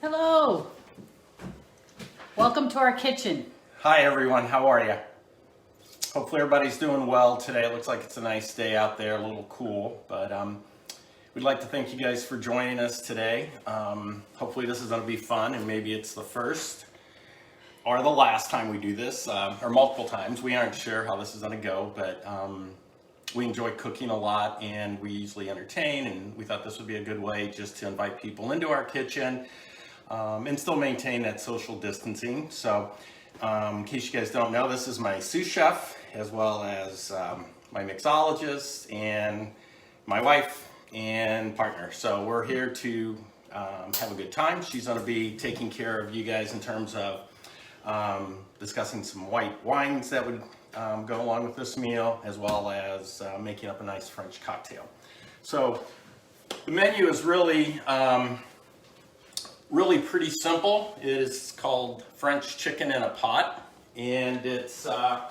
Hello. Welcome to our kitchen. Hi everyone, how are you? Hopefully everybody's doing well today. It looks like it's a nice day out there, a little cool, but we'd like to thank you guys for joining us today. Hopefully this is going to be fun, and maybe it's the first or the last time we do this, or multiple times. We aren't sure how this is going to go, but we enjoy cooking a lot and we usually entertain, and we thought this would be a good way just to invite people into our kitchen and still maintain that social distancing. So in case you guys don't know, this is my sous chef as well as my mixologist and my wife and partner. So we're here to have a good time. She's going to be taking care of you guys in terms of discussing some white wines that would go along with this meal, as well as making up a nice French cocktail. So the menu is really pretty simple. It is called French chicken in a pot, and it's I'm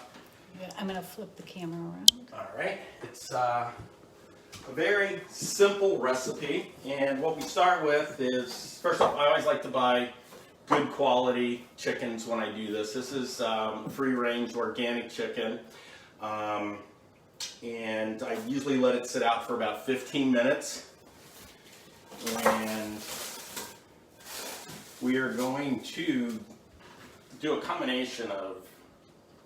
going to flip the camera around. all right. It's a very simple recipe, and what we start with is, first off, I always like to buy good quality chickens when I do this. This is free-range organic chicken, and I usually let it sit out for about 15 minutes. And we are going to do a combination of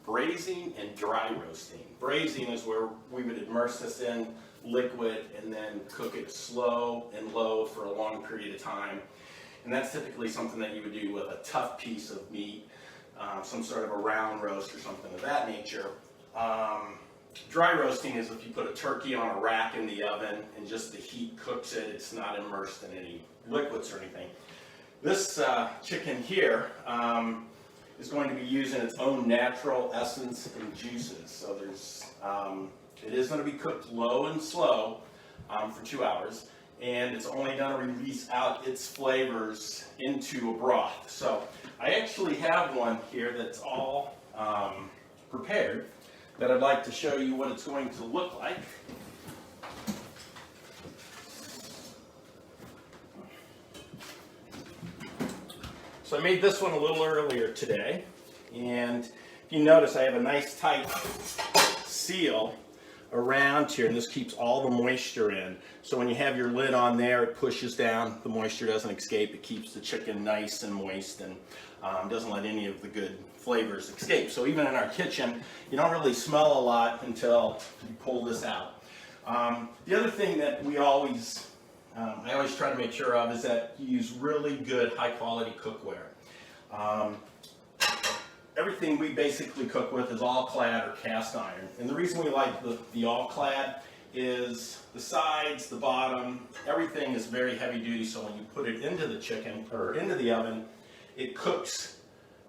braising and dry roasting. Braising is where we would immerse this in liquid and then cook it slow and low for a long period of time. And that's typically something that you would do with a tough piece of meat, some sort of a round roast or something of that nature. Dry roasting is if you put a turkey on a rack in the oven and just the heat cooks it. It's not immersed in any liquids or anything. This chicken here is going to be using its own natural essence and juices. So it is going to be cooked low and slow for 2 hours. And it's only going to release out its flavors into a broth. So I actually have one here that's all prepared that I'd like to show you what it's going to look like. So I made this one a little earlier today, and if you notice I have a nice tight seal around here, and this keeps all the moisture in. So when you have your lid on there, it pushes down, the moisture doesn't escape, it keeps the chicken nice and moist, and doesn't let any of the good flavors escape. So even in our kitchen, you don't really smell a lot until you pull this out. The other thing that I always try to make sure of is that you use really good high quality cookware. Everything we basically cook with is all clad or cast iron. And the reason we like the all clad is the sides, the bottom, everything is very heavy duty. So when you put it into the chicken or into the oven, it cooks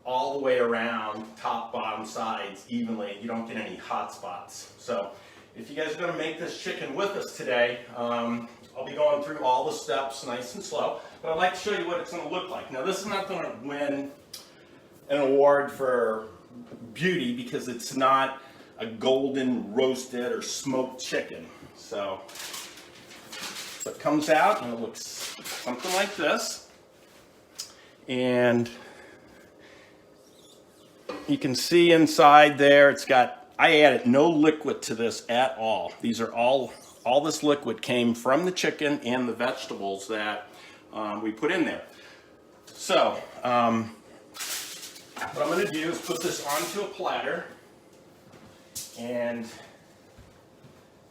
all the way around, top, bottom, sides evenly. You don't get any hot spots. So if you guys are going to make this chicken with us today, I'll be going through all the steps nice and slow, but I'd like to show you what it's going to look like. Now this is not going to win an award for beauty because it's not a golden roasted or smoked chicken. So it comes out and it looks something like this. And you can see inside there it's got, I added no liquid to this at all. These are all this liquid came from the chicken and the vegetables that we put in there. So what I'm going to do is put this onto a platter, and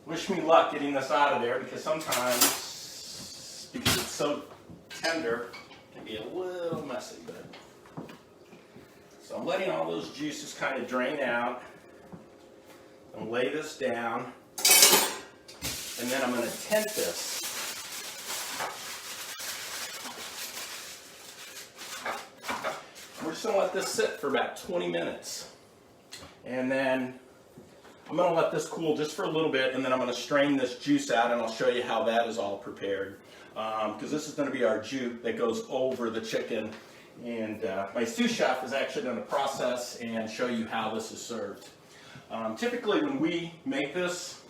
wish me luck getting this out of there, because sometimes, because it's so tender, it can be a little messy. But so I'm letting all those juices kind of drain out. I'm going to lay this down, and then I'm going to tent this. We're just going to let this sit for about 20 minutes. And then I'm going to let this cool just for a little bit, and then I'm going to strain this juice out, and I'll show you how that is all prepared. Because this is going to be our jus that goes over the chicken. And my sous chef is actually going to process and show you how this is served. Typically when we make this,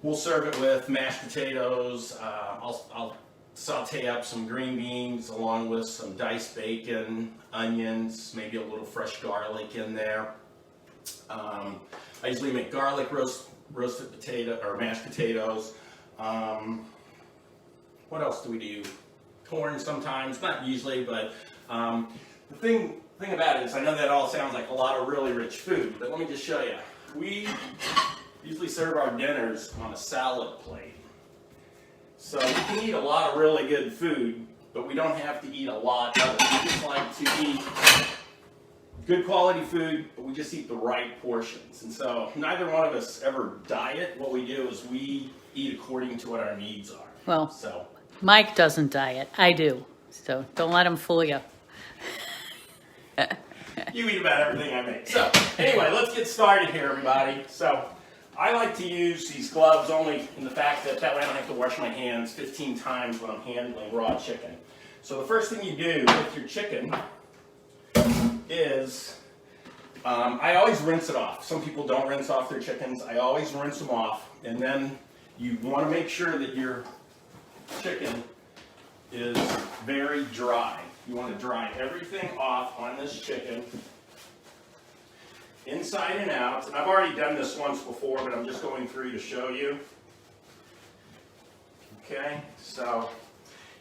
we'll serve it with mashed potatoes. I'll saute up some green beans along with some diced bacon, onions, maybe a little fresh garlic in there. I usually make garlic roasted potato or mashed potatoes. What else do we do? Corn sometimes, not usually, but the thing about it is I know that all sounds like a lot of really rich food, but let me just show you. We usually serve our dinners on a salad plate. So we can eat a lot of really good food, but we don't have to eat a lot of it. We just like to eat good quality food, but we just eat the right portions. And so neither one of us ever diet. What we do is we eat according to what our needs are. Well, So Mike doesn't diet. I do. So don't let him fool you. you eat about everything I make. So anyway, let's get started here, everybody. So I like to use these gloves only in the fact that way I don't have to wash my hands 15 times when I'm handling raw chicken. So the first thing you do with your chicken is, I always rinse it off. Some people don't rinse off their chickens. I always rinse them off. And then you want to make sure that your chicken is very dry. You want to dry everything off on this chicken, inside and out. And I've already done this once before, but I'm just going through to show you. Okay, so,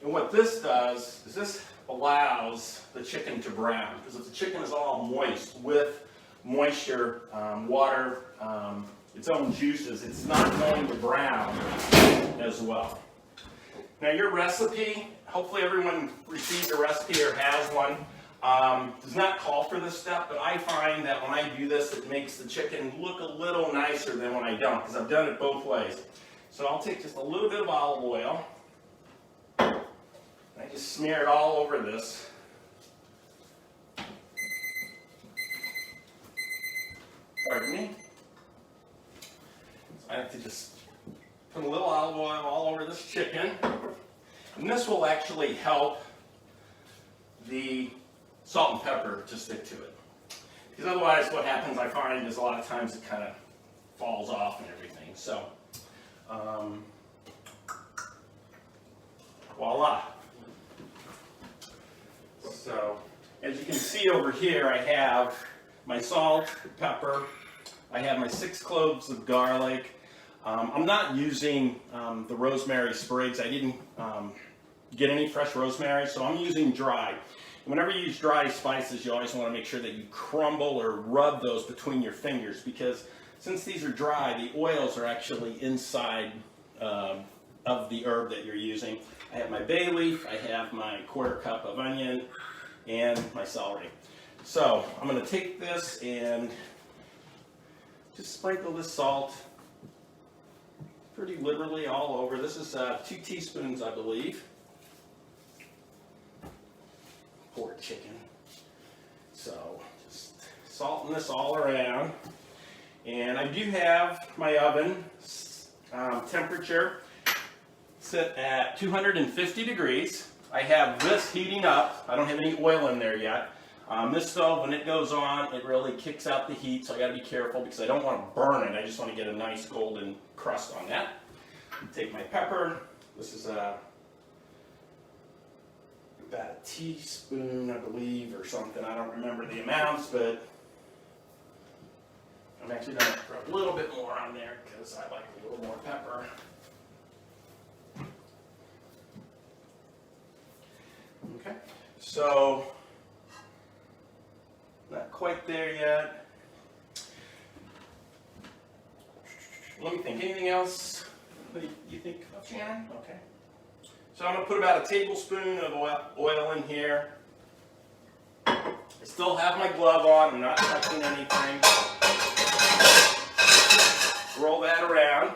and what this does is this allows the chicken to brown, because if the chicken is all moist with moisture, water, its own juices, it's not going to brown as well. Now your recipe, hopefully everyone received a recipe or has one, does not call for this step, but I find that when I do this, it makes the chicken look a little nicer than when I don't, because I've done it both ways. So I'll take just a little bit of olive oil, and I just smear it all over this. Pardon me. So I have to just put a little olive oil all over this chicken, and this will actually help the salt and pepper to stick to it. Because otherwise what happens, I find, is a lot of times it kind of falls off and everything. So, voila. So, as you can see over here, I have my salt, pepper, I have my 6 cloves of garlic. I'm not using the rosemary sprigs. I didn't get any fresh rosemary, so I'm using dry. Whenever you use dry spices, you always want to make sure that you crumble or rub those between your fingers, because since these are dry, the oils are actually inside of the herb that you're using. I have my bay leaf, I have my 1/4 cup of onion, and my celery. So I'm going to take this and just sprinkle this salt pretty liberally all over. This is 2 teaspoons, I believe. Poor chicken. So just salting this all around. And I do have my oven temperature set at 250 degrees. I have this heating up. I don't have any oil in there yet. This stove, when it goes on, it really kicks out the heat, so I got to be careful because I don't want to burn it. I just want to get a nice golden crust on that. Take my pepper. This is about a teaspoon, I believe, or something. I don't remember the amounts, but I'm actually going to throw a little bit more on there because I like a little more pepper. Okay, so not quite there yet. Let me think. Anything else that you think of, Shannon? Okay. So I'm going to put about a tablespoon of oil in here. I still have my glove on. I'm not touching anything. Roll that around.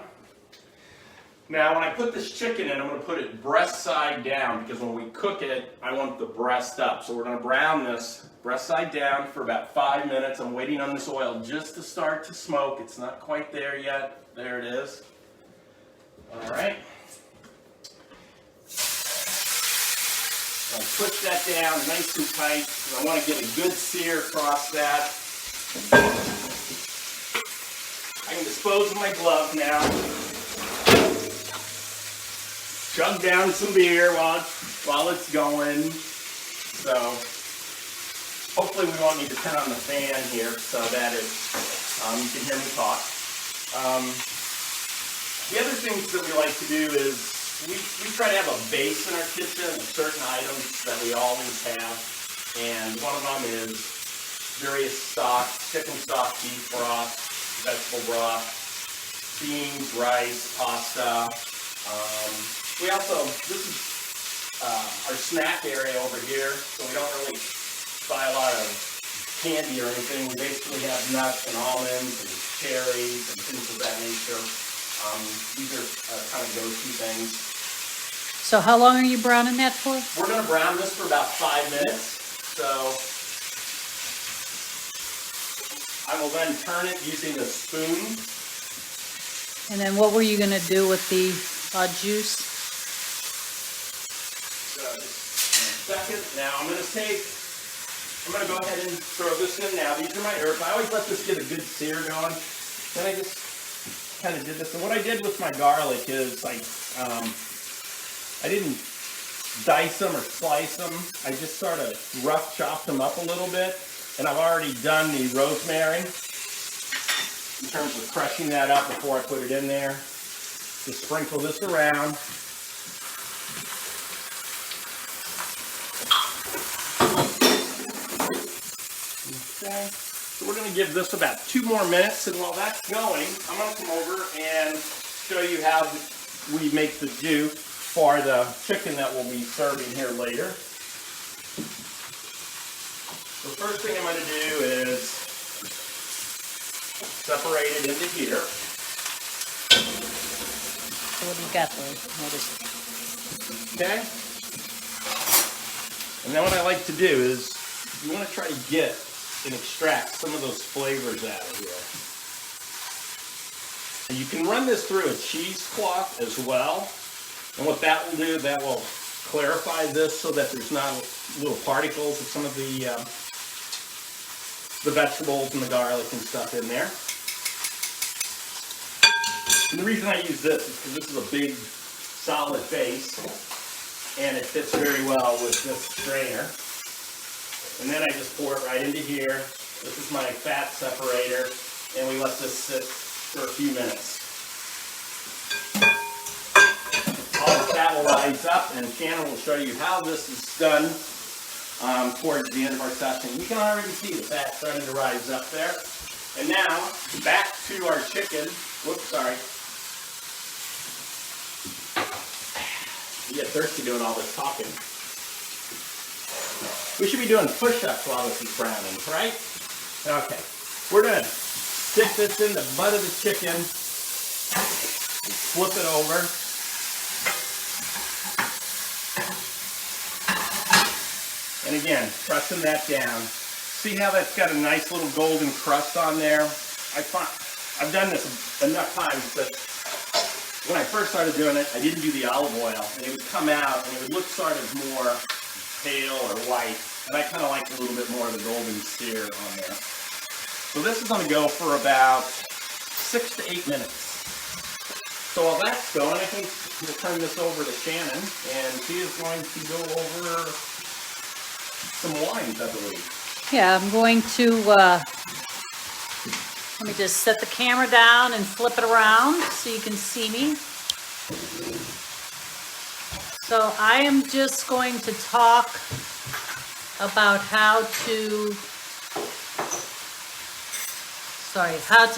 Now when I put this chicken in, I'm going to put it breast side down, because when we cook it, I want the breast up. So we're going to brown this breast side down for about 5 minutes. I'm waiting on this oil just to start to smoke. It's not quite there yet. There it is. All right. I'll push that down nice and tight. I want to get a good sear across that. I can dispose of my glove now. chug down some beer while it's going. So hopefully we won't need to turn on the fan here so that you can hear me talk. The other things that we like to do is we try to have a base in our kitchen of certain items that we always have, and one of them is various stocks: chicken stock, beef broth, vegetable broth, beans, rice, pasta. We also, this is our snack area over here, so we don't really buy a lot of candy or anything. We basically have nuts and almonds and cherries and things of that nature. These are kind of go-to things. So how long are you browning that for? We're going to brown this for about 5 minutes. So I will then turn it using a spoon. And then what were you going to do with the juice? So just a second. Now I'm going to go ahead and throw this in now. These are my herbs. I always let this get a good sear going. Then I just kind of did this. And what I did with my garlic is I didn't dice them or slice them. I just sort of rough chopped them up a little bit. And I've already done the rosemary in terms of crushing that up before I put it in there. Just sprinkle this around. Okay. So we're going to give this about 2 more minutes, and while that's going, I'm going to come over and show you how we make the jus for the chicken that we'll be serving here later. The first thing I'm going to do is separate it into here. So what do you got there? Okay. And then what I like to do is you want to try to get and extract some of those flavors out of here. And you can run this through a cheesecloth as well. And what that will do, that will clarify this so that there's not little particles of some of the vegetables and the garlic and stuff in there. And the reason I use this is because this is a big, solid base, and it fits very well with this strainer. And then I just pour it right into here. This is my fat separator, and we let this sit for a few minutes. All the fat will rise up, and Shannon will show you how this is done towards the end of our session. You can already see the fat starting to rise up there. And now, back to our chicken. Whoops, sorry. You get thirsty doing all this talking. We should be doing push-ups while this is browning, right? Okay. We're going to stick this in the butt of the chicken. Flip it over. And again, pressing that down. See how that's got a nice little golden crust on there? I've done this enough times that when I first started doing it, I didn't do the olive oil. And it would come out and it would look sort of more pale or white. And I kind of like a little bit more of the golden sear on there. So this is going to go for about 6 to 8 minutes. So while that's going, I think we'll turn this over to Shannon, and she is going to go over some wines, I believe. Yeah, I'm going to, let me just set the camera down and flip it around so you can see me. So I am just going to talk about how to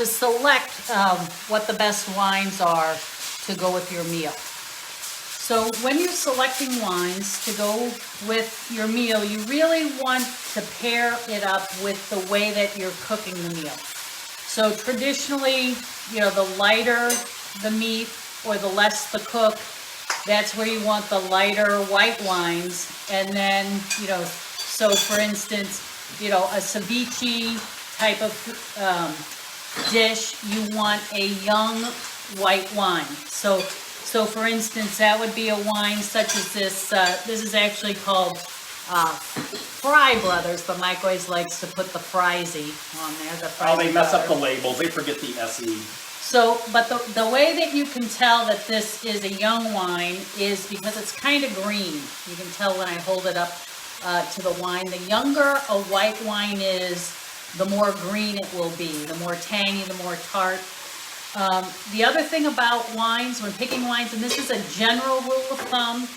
select what the best wines are to go with your meal. So when you're selecting wines to go with your meal, you really want to pair it up with the way that you're cooking the meal. So traditionally, the lighter the meat or the less the cook, that's where you want the lighter white wines. And then, so for instance, a ceviche type of dish, you want a young white wine. So for instance, that would be a wine such as this. This is actually called Fry Brothers, but Mike always likes to put the Frizy on there. They mess up the labels. They forget the SE. So, but the way that you can tell that this is a young wine is because it's kind of green. You can tell when I hold it up to the wine. The younger a white wine is, the more green it will be, the more tangy, the more tart. The other thing about wines, when picking wines, and this is a general rule of thumb,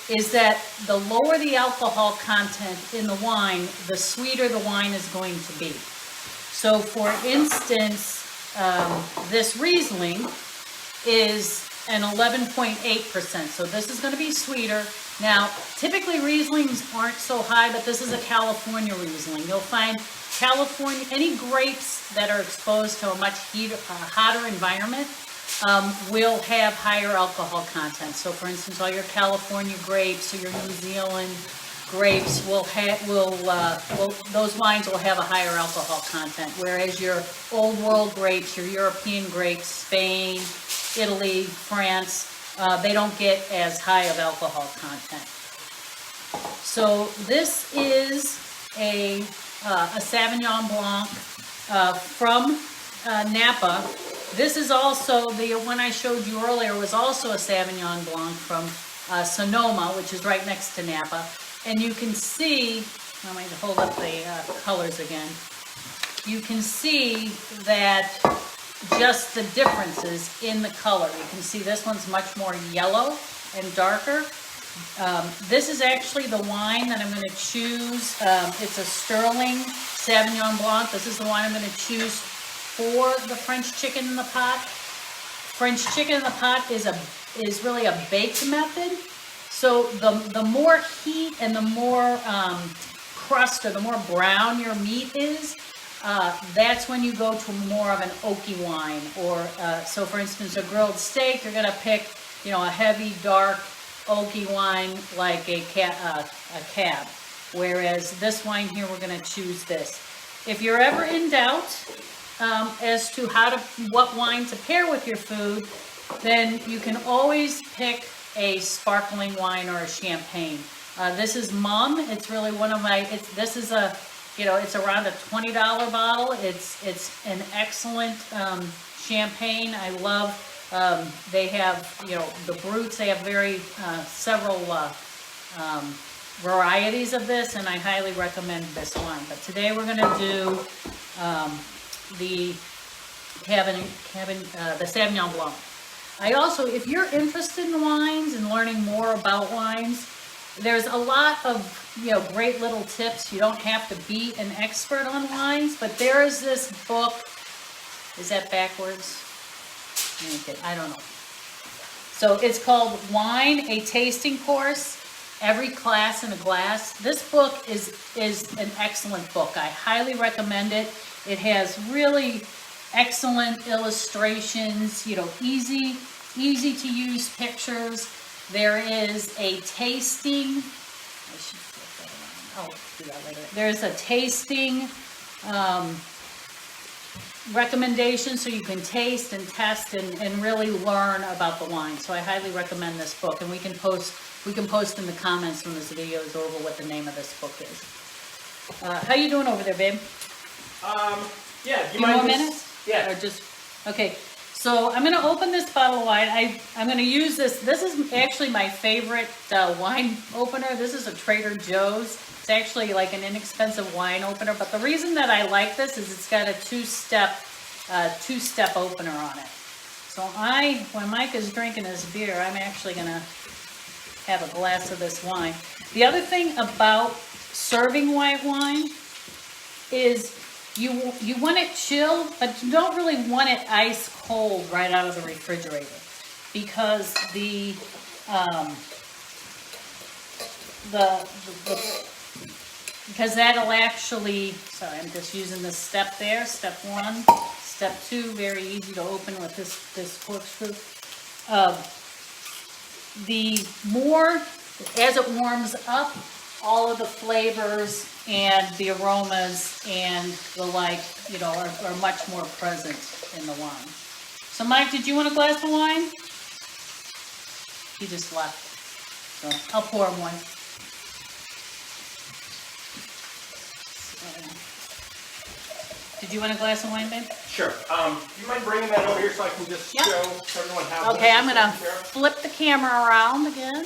is that the lower the alcohol content in the wine, the sweeter the wine is going to be. So for instance, this Riesling is an 11.8%, so this is going to be sweeter. Now, typically Rieslings aren't so high, but this is a California Riesling. You'll find California, any grapes that are exposed to a much hotter environment will have higher alcohol content. So for instance, all your California grapes or your New Zealand grapes those wines will have a higher alcohol content, whereas your old world grapes, your European grapes, Spain, Italy, France, they don't get as high of alcohol content. So this is a Sauvignon Blanc from Napa. This is also, the one I showed you earlier was also a Sauvignon Blanc from Sonoma, which is right next to Napa. And you can see, I'm going to hold up the colors again. You can see that just the differences in the color. You can see this one's much more yellow and darker. This is actually the wine that I'm going to choose. It's a Sterling Sauvignon Blanc. This is the wine I'm going to choose for the French chicken in the pot. French chicken in the pot is really a baked method. So the more heat and the more crust or the more brown your meat is, that's when you go to more of an oaky wine. Or so, for instance, a grilled steak, you're going to pick, a heavy, dark, oaky wine like a cab. Whereas this wine here, we're going to choose this. If you're ever in doubt as to what wine to pair with your food, then you can always pick a sparkling wine or a champagne. This is Mum. It's really one of my. This is a, it's around a $20 bottle. It's an excellent champagne. I love. They have the Brutes. They have several varieties of this, and I highly recommend this wine. But today we're going to do the Sauvignon Blanc. I also, if you're interested in wines and learning more about wines, there's a lot of, great little tips. You don't have to be an expert on wines, but there is this book. Is that backwards? I don't know. So it's called Wine, a Tasting Course, Every Class in a Glass. This book is an excellent book. I highly recommend it. It has really excellent illustrations, easy to use pictures. There is a tasting, I should flip that around. I'll do that later. There's a tasting recommendation so you can taste and test and really learn about the wine. So I highly recommend this book, and we can post in the comments when this video is over what the name of this book is. How you doing over there, babe? Yeah. A few more minutes? Yeah. Or just, okay. So I'm going to open this bottle of wine. I'm going to use this. This is actually my favorite wine opener. This is a Trader Joe's. It's actually like an inexpensive wine opener. But the reason that I like this is it's got a two-step opener on it. So when Mike is drinking his beer, I'm actually going to have a glass of this wine. The other thing about serving white wine is you want it chilled, but you don't really want it ice cold right out of the refrigerator, because because that'll actually, sorry, I'm just using this step there, step 1, step 2, very easy to open with this corkscrew. The more, as it warms up, all of the flavors and the aromas and the like, are much more present in the wine. So Mike, did you want a glass of wine? He just left. So I'll pour him one. Did you want a glass of wine, babe? Sure. You mind bringing that over here so I can just Yep. show everyone how? Okay, I'm gonna taken care of? flip the camera around again.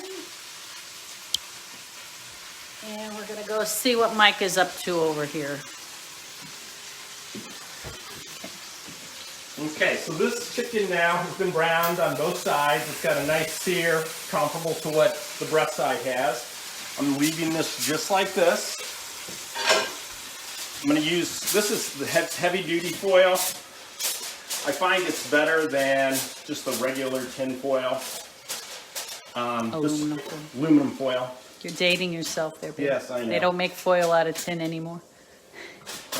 And we're gonna go see what Mike is up to over here. Okay, so this chicken now has been browned on both sides. It's got a nice sear comparable to what the breast side has. I'm leaving this just like this. I'm going to use, this is the heavy duty foil. I find it's better than just the regular tin foil. Aluminum foil. Aluminum foil. You're dating yourself there, baby. Yes, I know. They don't make foil out of tin anymore.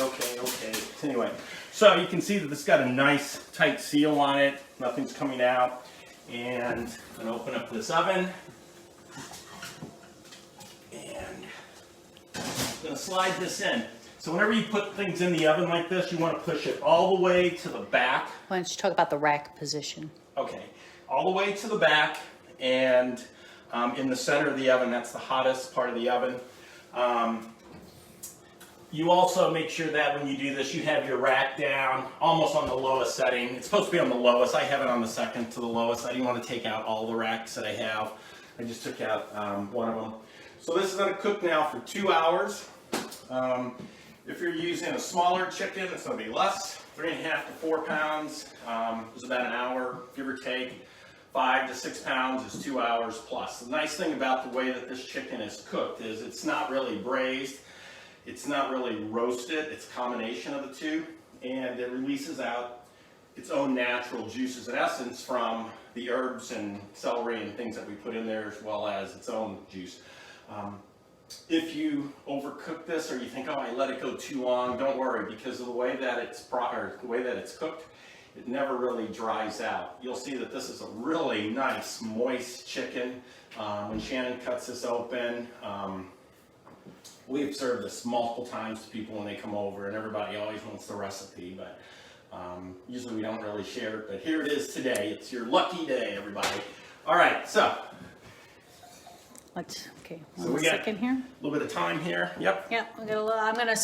Okay. Anyway, so you can see that this got a nice tight seal on it. Nothing's coming out. And I'm going to open up this oven. And I'm going to slide this in. So whenever you put things in the oven like this, you want to push it all the way to the back. Why don't you talk about the rack position? Okay, all the way to the back, and in the center of the oven, that's the hottest part of the oven. You also make sure that when you do this, you have your rack down almost on the lowest setting. It's supposed to be on the lowest. I have it on the second to the lowest. I didn't want to take out all the racks that I have. I just took out one of them. So this is going to cook now for 2 hours. If you're using a smaller chicken, it's going to be less, 3.5 to 4 pounds. It's about an hour, give or take. 5 to 6 pounds is 2 hours plus. The nice thing about the way that this chicken is cooked is it's not really braised, it's not really roasted, it's a combination of the two, and it releases out its own natural juices and essence from the herbs and celery and things that we put in there, as well as its own juice. If you overcook this, or you think, oh, I let it go too long, don't worry, because of the way that it's cooked, it never really dries out. You'll see that this is a really nice, moist chicken. When Shannon cuts this open, we've served this multiple times to people when they come over, and everybody always wants the recipe, but usually we don't really share it. But here it is today. It's your lucky day, everybody. All right, so. Okay, So one we got second here. a little bit of time here. Yep. Yeah, I'm gonna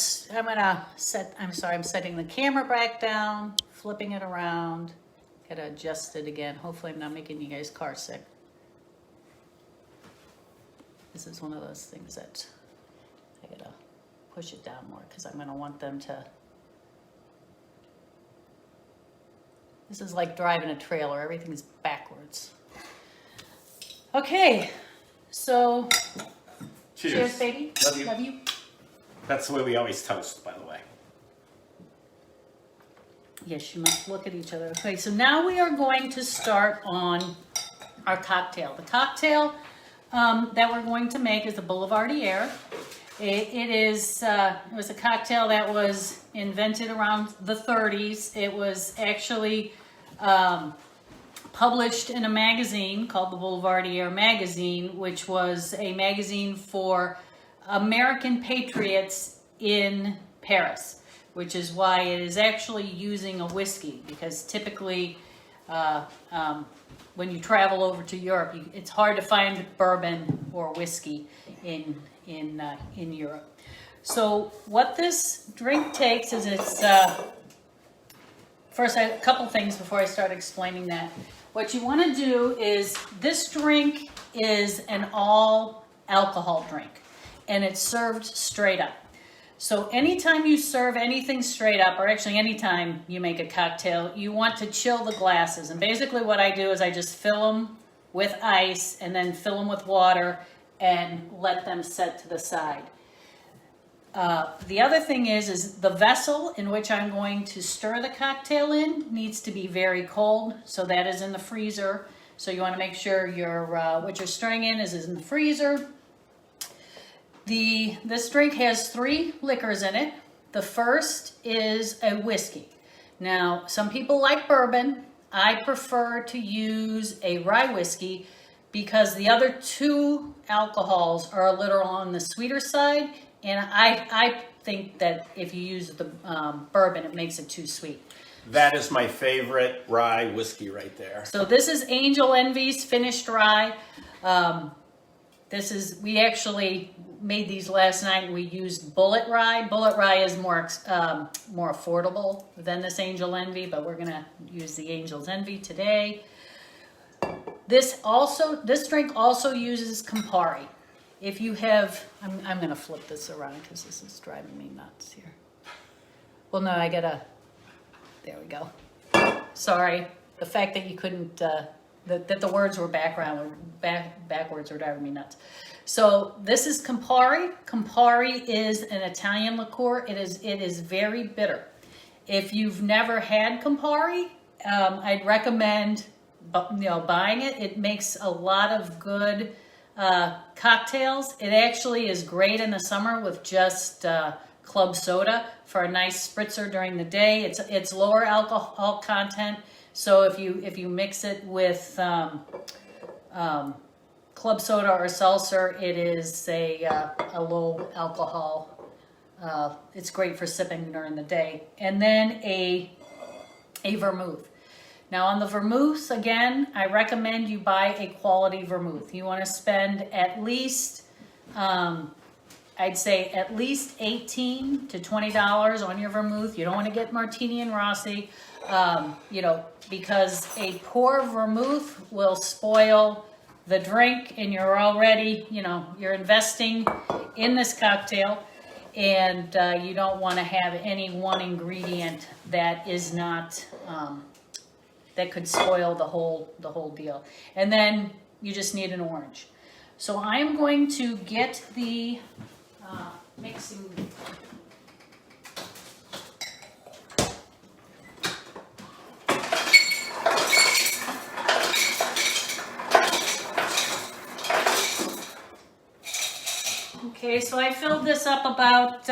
set. I'm sorry, I'm setting the camera back down, flipping it around. Gotta adjust it again. Hopefully, I'm not making you guys car sick. This is one of those things that I gotta push it down more because I'm gonna want them to. This is like driving a trailer. Everything's backwards. Okay, so. Cheers, baby. Love you. That's the way we always toast, by the way. Yes, you must look at each other. Okay, so now we are going to start on our cocktail. The cocktail that we're going to make is the Boulevardier. It was a cocktail that was invented around the 30s. It was actually published in a magazine called the Boulevardier magazine, which was a magazine for American patriots in Paris, which is why it is actually using a whiskey, because typically when you travel over to Europe, it's hard to find bourbon or whiskey in Europe. So what this drink takes is first, a couple things before I start explaining that. What you want to do is, this drink is an all alcohol drink, and it's served straight up. So anytime you serve anything straight up, or actually anytime you make a cocktail, you want to chill the glasses. And basically what I do is I just fill them with ice and then fill them with water and let them set to the side. The other thing is the vessel in which I'm going to stir the cocktail in needs to be very cold. So that is in the freezer. So you want to make sure what you're stirring in is in the freezer. This drink has 3 liquors in it. The first is a whiskey. Now, some people like bourbon. I prefer to use a rye whiskey because the other 2 alcohols are a little on the sweeter side. And I think that if you use the bourbon, it makes it too sweet. That is my favorite rye whiskey right there. So this is Angel Envy's finished rye. we actually made these last night, and we used bullet rye. Bullet rye is more affordable than this Angel Envy, but we're gonna use the Angel's Envy today. This drink also uses Campari. If you have, I'm gonna flip this around because this is driving me nuts here. Well, no, there we go. Sorry, the fact that you couldn't, that the words were backwards were driving me nuts. So this is Campari. Campari is an Italian liqueur. It is very bitter. If you've never had Campari, I'd recommend buying it. It makes a lot of good cocktails. It actually is great in the summer with just club soda for a nice spritzer during the day. It's lower alcohol content, so if you mix it with club soda or seltzer, it is a low alcohol. It's great for sipping during the day. And then a vermouth. Now on the vermouth, again, I recommend you buy a quality vermouth. You want to spend at least, I'd say at least $18 to $20 on your vermouth. You don't want to get Martini and Rossi, because a poor vermouth will spoil the drink, and you're already, you're investing in this cocktail, and you don't want to have any one ingredient that is not, that could spoil the whole deal. And then you just need an orange. So I'm going to get the mixing. Okay, so I filled this up about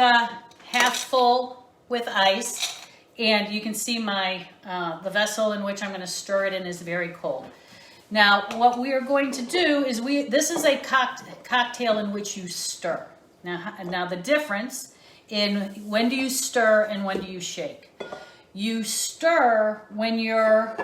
half full with ice. And you can see the vessel in which I'm going to stir it in is very cold. Now, what we are going to do is this is a cocktail in which you stir. Now the difference in when do you stir and when do you shake. You stir when your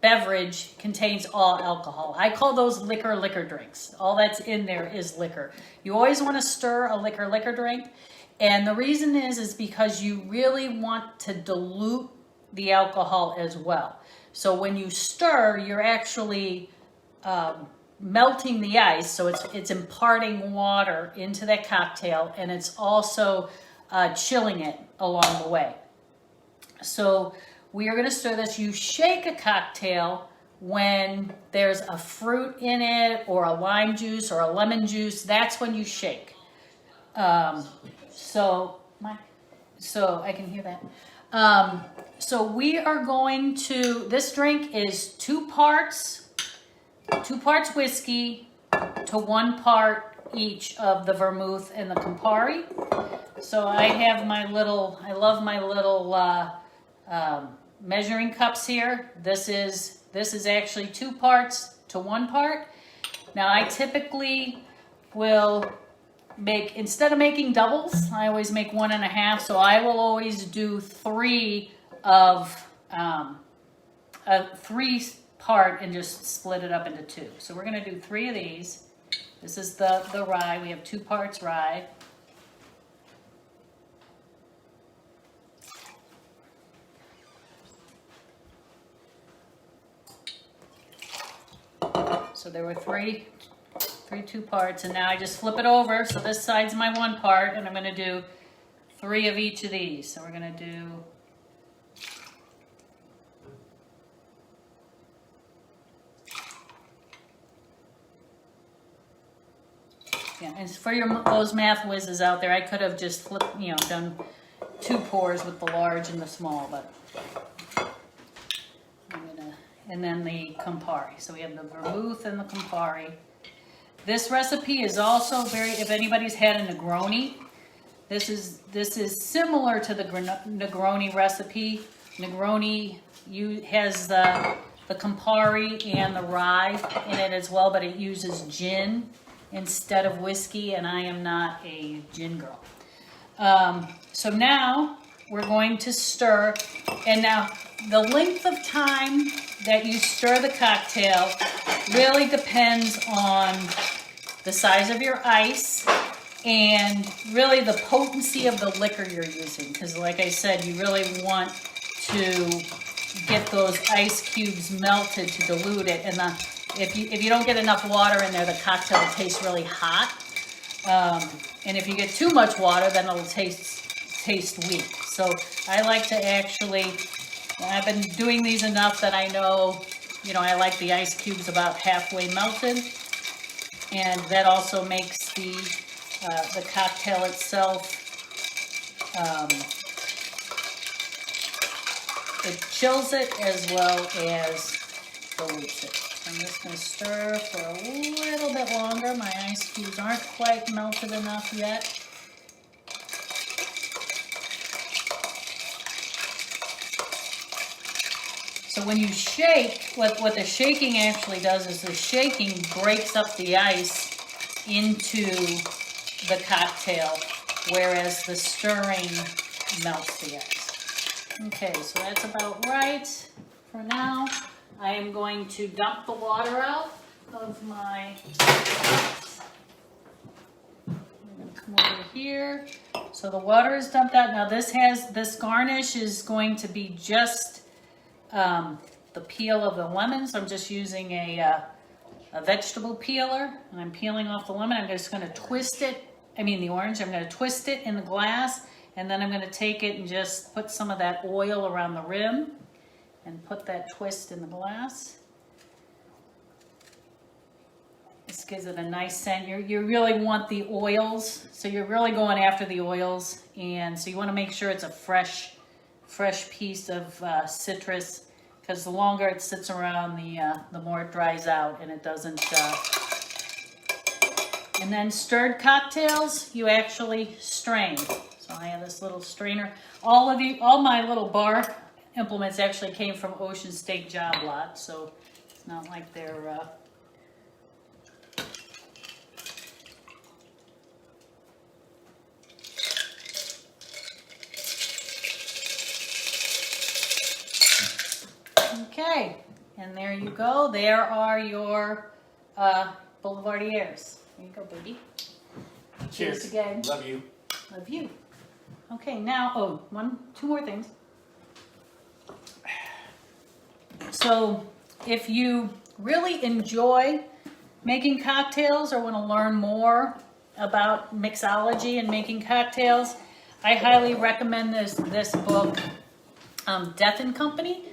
beverage contains all alcohol. I call those liquor drinks. All that's in there is liquor. You always want to stir a liquor drink. And the reason is because you really want to dilute the alcohol as well. So when you stir, you're actually melting the ice, so it's imparting water into that cocktail, and it's also chilling it along the way. So we are going to stir this. You shake a cocktail when there's a fruit in it, or a lime juice, or a lemon juice. That's when you shake. So I can hear that. So we are going to, this drink is 2 parts whiskey to 1 part each of the vermouth and the Campari. So I have I love my little measuring cups here. This is actually 2 parts to 1 part. Now I typically will instead of making doubles, I always make 1.5. So I will always do 3 of a 3 part and just split it up into 2. So we're going to do 3 of these. This is the rye. We have 2 parts rye. So there were 3 2 parts, and now I just flip it over. So this side's my 1 part, and I'm going to do 3 of each of these. So we're going to do and for those math whizzes out there, I could have just flipped, done 2 pours with the large and the small, but and then the Campari. So we have the vermouth and the Campari. This recipe is also if anybody's had a Negroni, this is similar to the Negroni recipe. Negroni has the Campari and the rye in it as well, but it uses gin instead of whiskey, and I am not a gin girl. So now we're going to stir, and now the length of time that you stir the cocktail really depends on the size of your ice and really the potency of the liquor you're using. Because like I said, you really want to get those ice cubes melted to dilute it. And if you don't get enough water in there, the cocktail tastes really hot. And if you get too much water, then it'll taste weak. So I like to actually, I've been doing these enough that I know, I like the ice cubes about halfway melted. And that also makes the cocktail itself, it chills it as well as dilutes it. So I'm just going to stir for a little bit longer. My ice cubes aren't quite melted enough yet. So when you shake, what the shaking actually does is the shaking breaks up the ice into the cocktail, whereas the stirring melts the ice. Okay, so that's about right for now. I am going to dump the water out of my cups. I'm going to come over here. So the water is dumped out. Now this garnish is going to be just the peel of the lemon. So I'm just using a vegetable peeler, and I'm peeling off the lemon. I'm just going to twist it, the orange. I'm going to twist it in the glass, and then I'm going to take it and just put some of that oil around the rim and put that twist in the glass. This gives it a nice scent. You really want the oils, so you're really going after the oils, and so you want to make sure it's a fresh piece of citrus, because the longer it sits around, the more it dries out and it doesn't. And then stirred cocktails, you actually strain. So I have this little strainer. All my little bar implements actually came from Ocean State Job Lot, so it's not like they're. Okay, and there you go. There are your Boulevardiers. There you go, baby. Cheers again. Love you. Love you. Okay, now, two more things. So, if you really enjoy making cocktails or want to learn more about mixology and making cocktails, I highly recommend this book, Death and Company.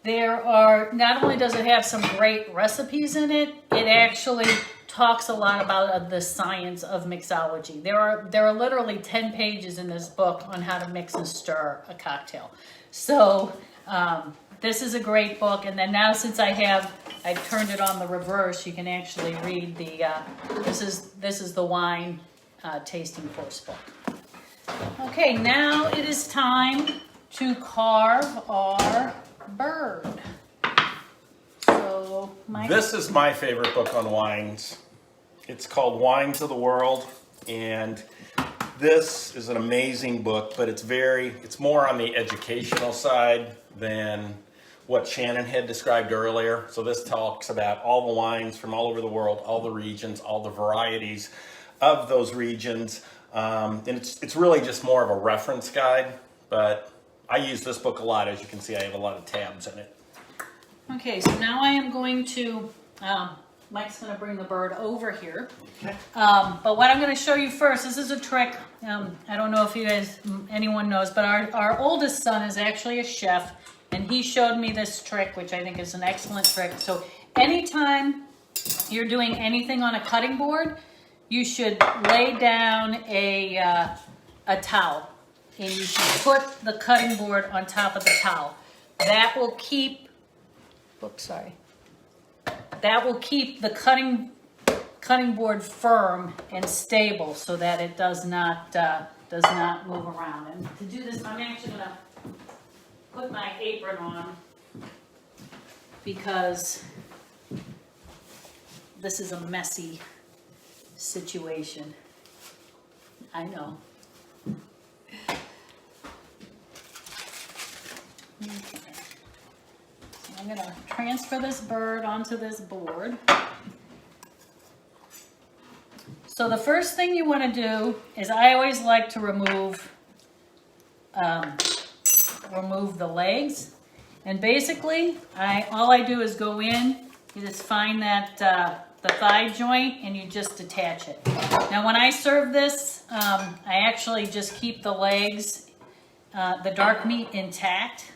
Not only does it have some great recipes in it, it actually talks a lot about the science of mixology. There are literally 10 pages in this book on how to mix and stir a cocktail. So this is a great book. And then now, since I've turned it on the reverse, you can actually read this is the wine tasting course book. Okay, now it is time to carve our bird. So this is my favorite book on wines. It's called Wines of the World, and this is an amazing book, but it's more on the educational side than what Shannon had described earlier. So this talks about all the wines from all over the world, all the regions, all the varieties of those regions. And it's really just more of a reference guide, but I use this book a lot. As you can see, I have a lot of tabs in it. Okay, so now I am going to, Mike's going to bring the bird over here. Okay. But what I'm going to show you first, this is a trick. I don't know if anyone knows, but our oldest son is actually a chef, and he showed me this trick, which I think is an excellent trick. So anytime you're doing anything on a cutting board, you should lay down a towel. And you should put the cutting board on top of the towel. That will keep, that will keep the cutting board firm and stable so that it does not move around. And to do this, I'm actually gonna put my apron on because this is a messy situation. I know. Okay. So I'm I'm gonna transfer this bird onto this board. So the first thing you want to do is I always like to remove the legs. And basically, all I do is go in, you just find that the thigh joint and you just attach it. Now when I serve this, I actually just keep the legs, the dark meat intact,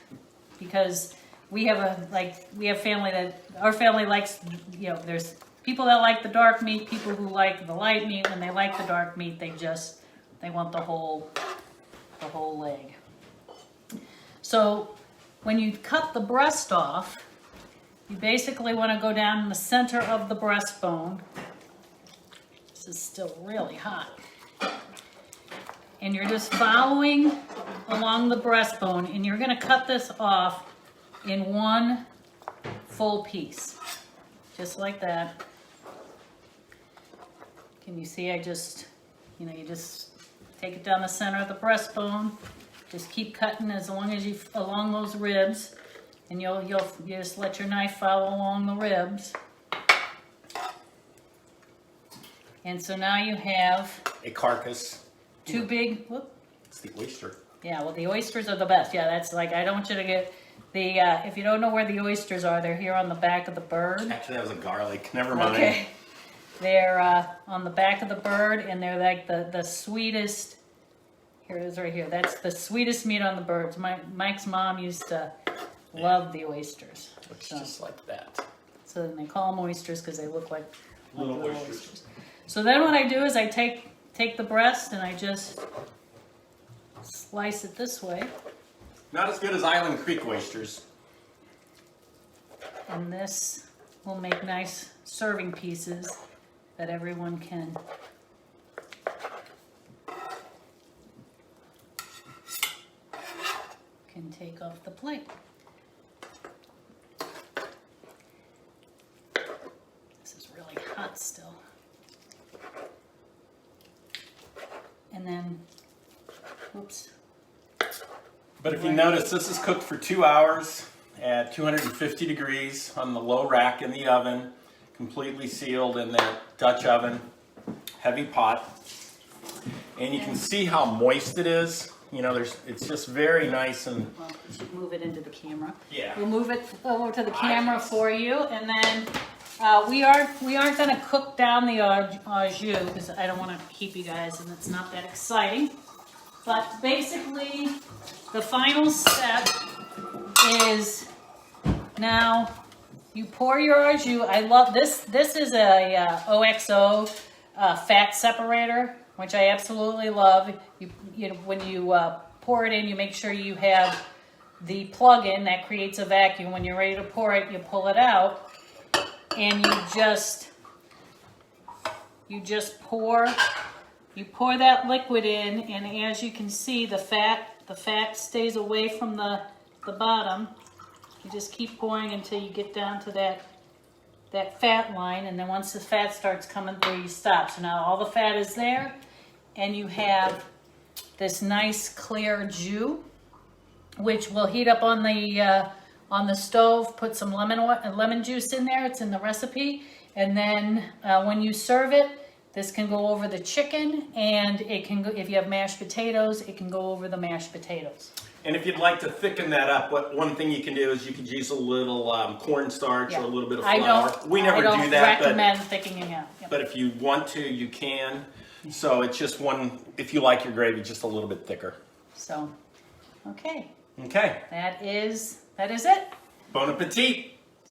because we have family that, our family likes, there's people that like the dark meat, people who like the light meat. When they like the dark meat, they want the whole leg. So when you cut the breast off, you basically want to go down in the center of the breastbone. This is still really hot. And you're just following along the breastbone, and you're going to cut this off in one full piece, just like that. Can you see? You just take it down the center of the breastbone. Just keep cutting as long as along those ribs, and you just let your knife follow along the ribs. And so now you have a carcass. Two big. Whoop. It's the oyster. Yeah, well, the oysters are the best. Yeah, that's like, I don't want you to get the. If you don't know where the oysters are, they're here on the back of the bird. Actually, that was a garlic. Never mind. Okay. They're on the back of the bird, and they're like the sweetest. Here it is right here. That's the sweetest meat on the birds. Mike's mom used to love the oysters. Looks just like that. So then they call them oysters because they look like Little oysters. So then what I do is I take the breast and I just slice it this way. Not as good as Island Creek oysters. And this will make nice serving pieces that everyone can take off the plate. This is really hot still. And then, whoops. But if you notice, this is cooked for 2 hours at 250 degrees on the low rack in the oven, completely sealed in that Dutch oven, heavy pot. And you can see how moist it is. It's just very nice and. Well, we should move it into the camera. Yeah. We'll move it over to the camera for you, and then we aren't going to cook down the au jus because I don't want to keep you guys, and it's not that exciting. But basically, the final step is now you pour your au jus. I love this. This is a OXO fat separator, which I absolutely love. When you pour it in, you make sure you have the plug-in that creates a vacuum. When you're ready to pour it, you pull it out, and you just pour that liquid in, and as you can see, the fat stays away from the bottom. You just keep pouring until you get down to that fat line, and then once the fat starts coming through, you stop. So now all the fat is there, and you have this nice clear jus, which will heat up on the stove. Put some lemon juice in there. It's in the recipe. And then when you serve it, this can go over the chicken, and it can go, if you have mashed potatoes, it can go over the mashed potatoes. And if you'd like to thicken that up, one thing you can do is you could use a little cornstarch or a little bit of flour. We never do that. I don't recommend thickening out. Yep. But if you want to, you can. So it's just if you like your gravy just a little bit thicker. So, okay. Okay. That is it. Bon appetit.